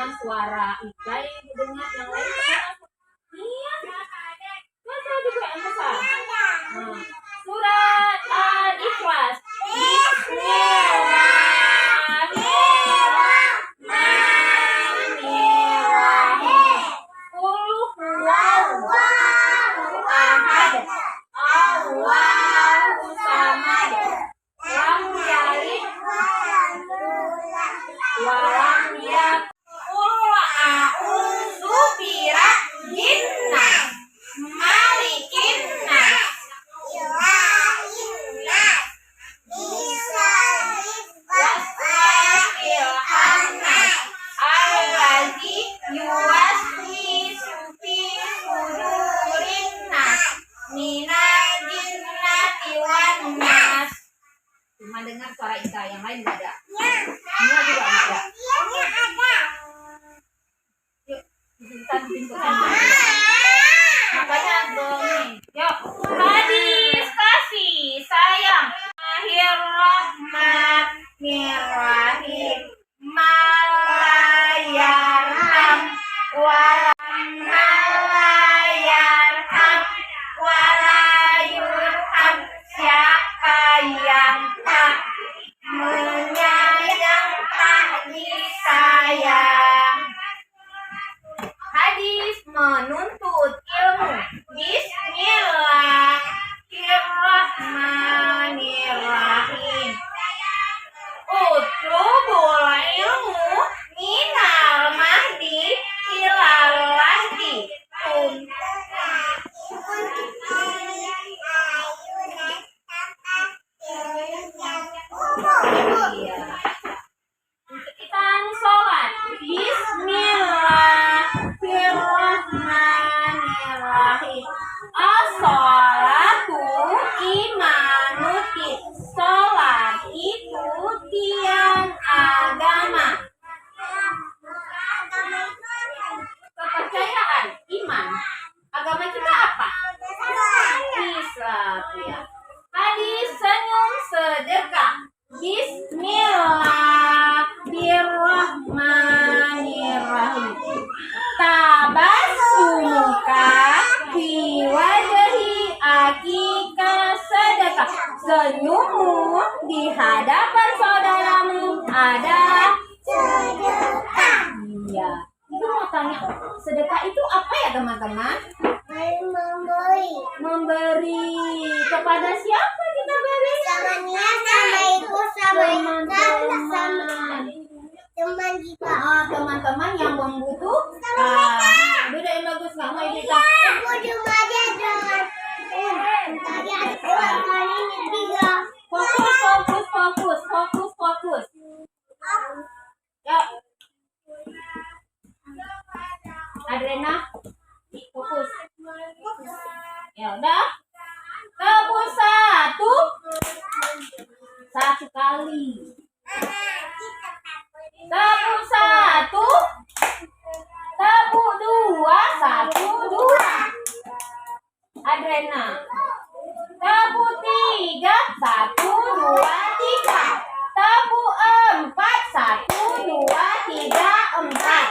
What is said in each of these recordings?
dengan suara Ika yang didengar yang lain. Iya. Masa juga yang besar. Nah, surat Al-Ikhlas. Bismillahirrahmanirrahim. Qul huwallahu ahad. Allahu samad. Lam yalid wa lam yulad. Qul a'udzu birabbin nas, malikin nas, ilahin nas, waswasil khannas, allazi yuwaswisu fi sudurin nas, minal jinnati wan nas. Cuma dengar suara Ika, yang lain nggak ada. Ini juga nggak ada. Yuk, kita pintukan. Makanya dongeng. Yuk, hadis kasih sayang. Bismillahirrahmanirrahim. Malayarham walam malayarham walayurham. Siapa yang tak menyayang tak disayang. Hadis menuntut ilmu. Bismillahirrahmanirrahim. Utlubul ilmu minal mahdi ilal lahdi. Kita sholat. Bismillahirrahmanirrahim. As-sholatu imanuddin. Sholat itu tiang agama. Kepercayaan, iman. Agama kita apa? Islam, ya. Hadis senyum sedekah. Bismillahirrahmanirrahim. Tabassumuka fi wajhi akika sedekah. Senyummu di hadapan saudaramu adalah sedekah. Iya. Ibu mau tanya, sedekah itu apa ya teman-teman? Memberi kepada siapa kita beri? Temannya sama ibu sama teman kita. Teman-teman yang membutuhkan. Beda yang bagus nggak mau kita? Aku cuma aja dengan tadi ada kali ini tiga. Fokus. Ya. Adrena, fokus. Ya udah. Tepuk satu kali. Tepuk satu. Tepuk dua. Adrena. Tepuk tiga. 1, 2, 3. Tepuk 4. 1, 2, 3, 4.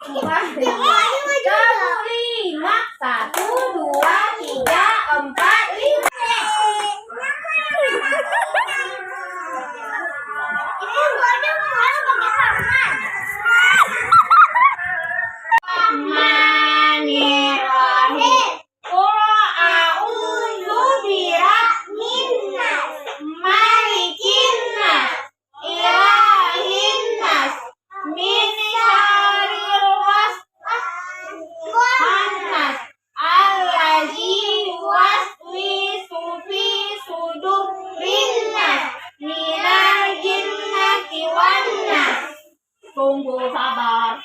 Tepuk 5. 1, 2, 3, 4, 5. Bismillahirrahmanirrahim. Qul a'udzu birabbin nas, malikin nas, ilahin nas, min syarril waswas allazi yuwaswisu fi sudurin nas, minal jinnati wan nas. Tunggu sabar.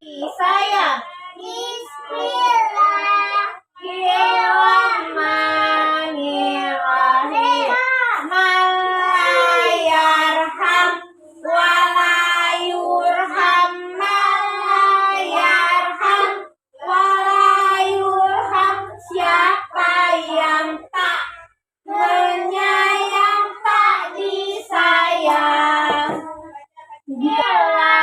Saya Bismillahirrahmanirrahim. Malayarham walayurham. Malayarham walayurham. Siapa yang tak menyayang tak disayang. Bila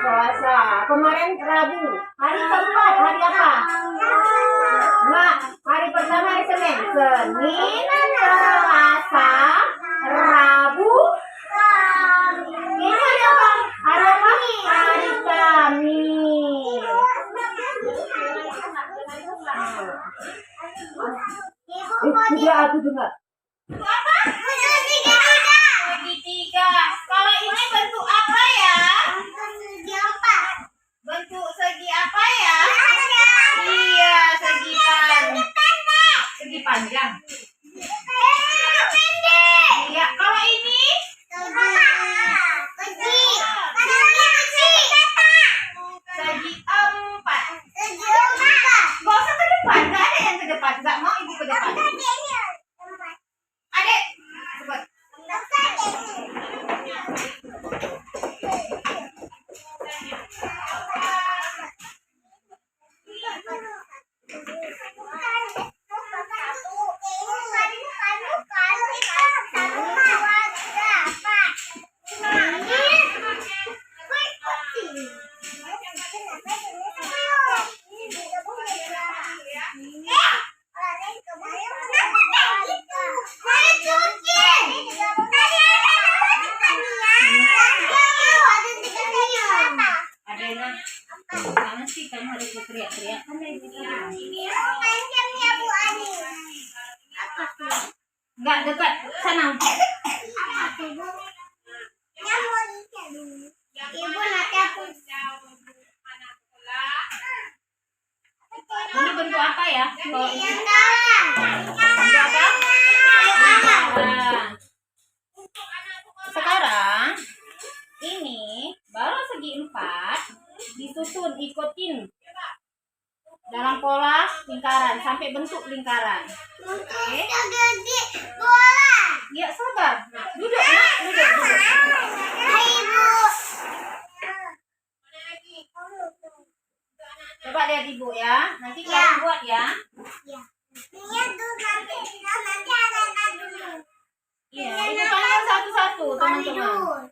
Selasa. Kemarin Rabu. Hari keempat hari apa? Enggak. Hari pertama hari Senin. Senin, Selasa, Rabu. Ini hari apa? Hari apa? Hari Kamis. Tidak aku dengar. Segitiga. Kalau ini bentuk apa ya? Bentuk segi apa ya? Iya, segi panjang. Iya, kalau ini segi empat. Gak usah ke depan, gak ada yang ke depan. Gak mau ibu ke depan. Adek, coba. Adena, jangan sih kamu harus berteriak-teriak kan ibu. Enggak dekat sana. Ini bentuk apa ya? Bentuk apa? Sekarang ini baru segi empat disusun ikutin dalam pola lingkaran sampai bentuk lingkaran. Oke. Ya sabar. Duduk nak, duduk. Coba lihat ibu ya. Nanti kamu buat ya. Iya, ibu panggil satu-satu teman-teman.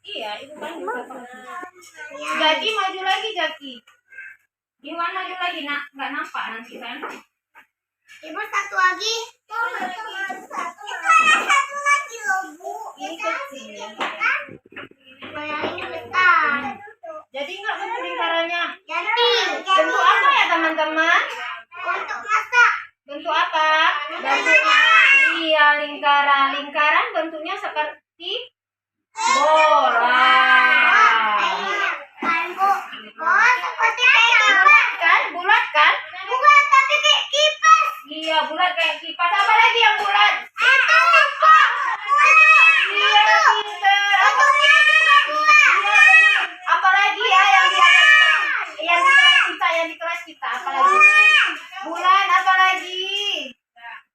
Iya, ibu panggil satu-satu. Jaki maju lagi, Jaki. Iwan maju lagi, nak. Nggak nampak nanti kan? Ibu satu lagi. Satu lagi loh, Bu. Ini kecil. Yang ini besar. Jadi nggak bentuk lingkarannya. Jadi, Bentuk apa ya teman-teman? untuk masak. Bentuk apa? Bentuknya iya lingkaran. Lingkaran bentuknya seperti bola. Kan, Bu. Oh, seperti kayak kipas. Kan bulat kan? Bukan, tapi kayak kipas. Iya bulat kayak kipas. Apa lagi yang bulat? Itu, Bu. Iya pinter. Bentuknya juga bulat. Iya benar. Apalagi ya yang di kelas kita apalagi? Bulan apalagi?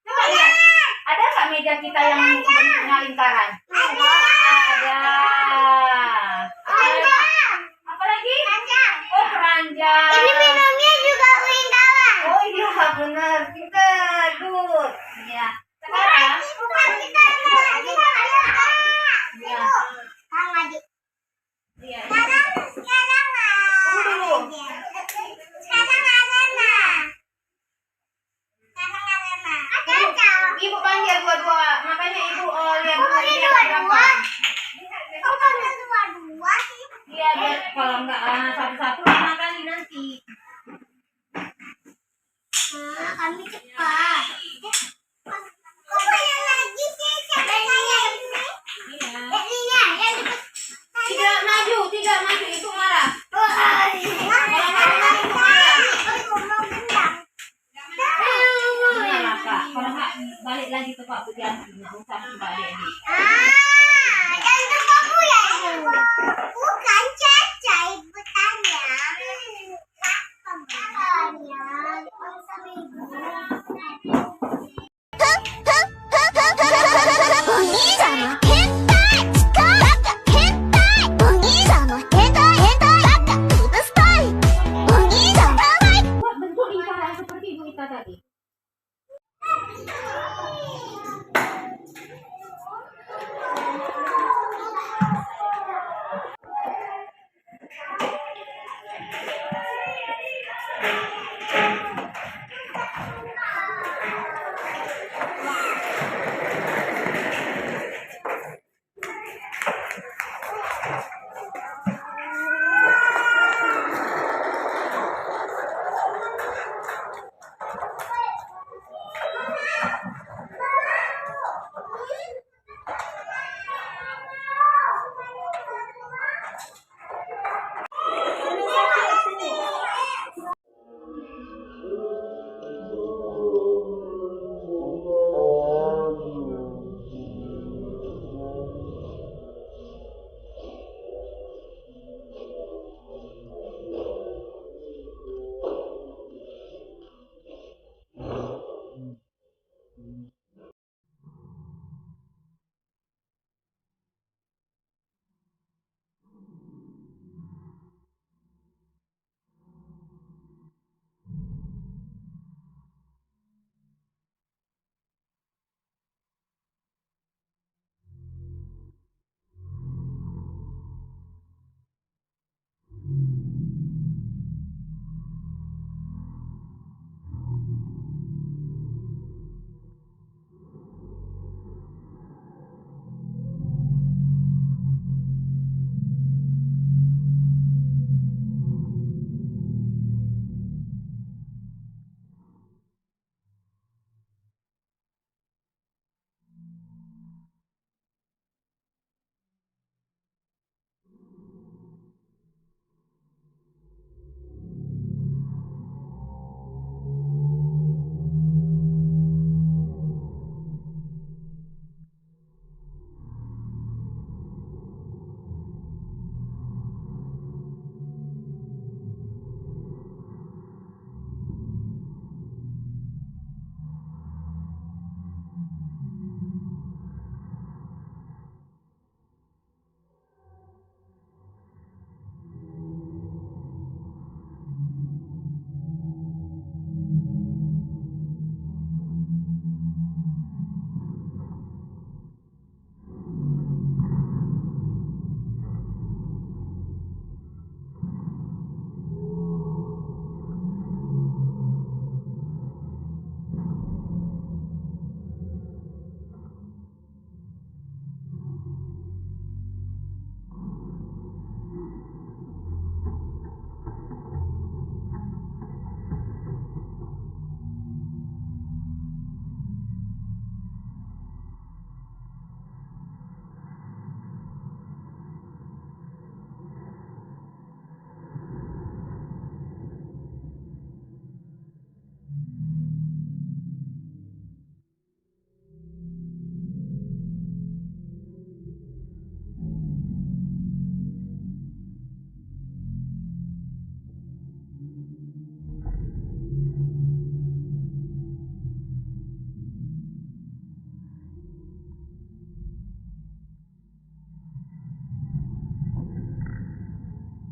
Coba lihat. Ada nggak meja kita yang bentuknya lingkaran? Ada. Apalagi? Oh keranjang. Ini minumnya juga lingkaran. Oh iya benar. Pinter. Good. Ya. Sekarang. Bukan kita lagi. Ya. Kang lagi. Iya. Sekarang Tunggu dulu. Ibu panggil dua-dua. Makanya ibu lihat dulu ini ada berapa. Iya biar kalau enggak satu-satu 5 kali nanti. Kami cepat. Kok banyak lagi sih? Siapa yang ini? Iya. Tidak maju itu marah. Kalau marah itu marah. Ini lah Kak. Kalau enggak balik lagi ke Pak Budianti. Nggak usah Mbak Dedi. Jangan tepakku ya itu. Bukan Caca, ibu tanya. Buat bentuk lingkaran seperti ibu kita tadi.